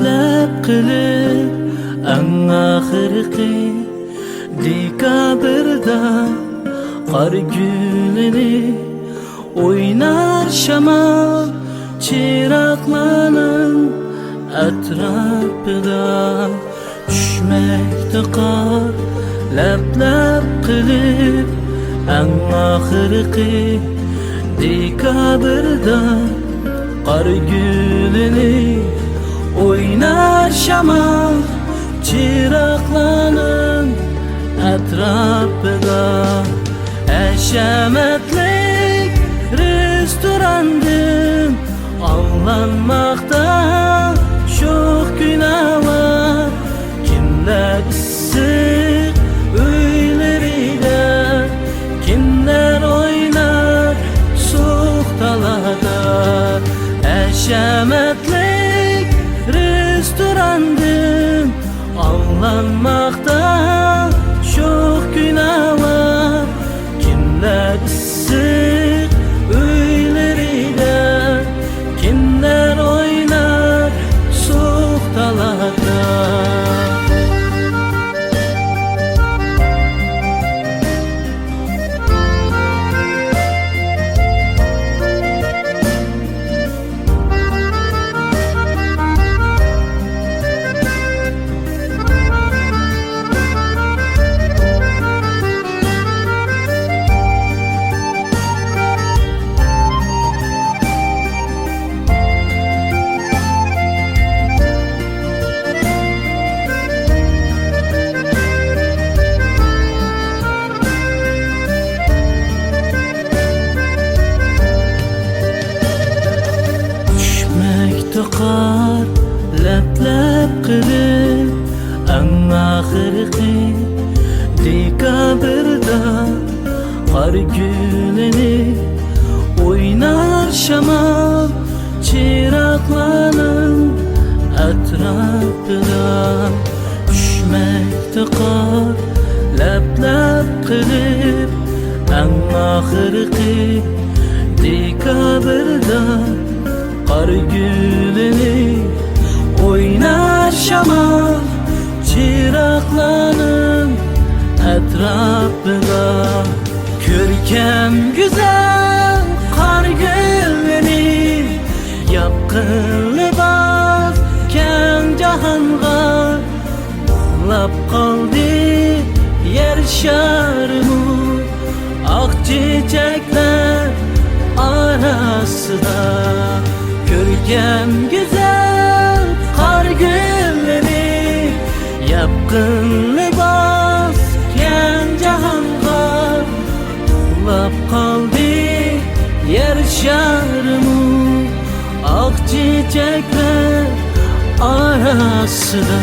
lab qilib eng oxirgi dekabrda qor gulini o'ynar shamol chiroqlarning atrofida tushmoqda qor lab qilib eng oxirgi dekabrda qor gulini o'ynar shamol chiroqlarning atrofida hashamatlik restorandan avlanmoqda sho'x günahlar kimlar issiq uylarida kimlar o'ynar so'q dalada hashamatlik restorandan avlanmoqda sho'x günahlar kimlar issiq uylarida kimlar o'ynar so'q dalada qor lab qilib eng oxirgi dekabrda qor gulini o'ynar shamol chiroqlarning atrofida tushmoqda qor lab qilib eng oxirgi dekabrda qor gulini o'ynar shamol chiroqlarning atrofida ko'rkam go'zal qor gulini yoqqin libos keng jahonga uxlab qoldi yer sharmu oq chechaklar arasida ko'rkam go'zal qor gulini yoqqin libos keng jahonga uxlab qoldi yer sharmu oq chechaklar arasida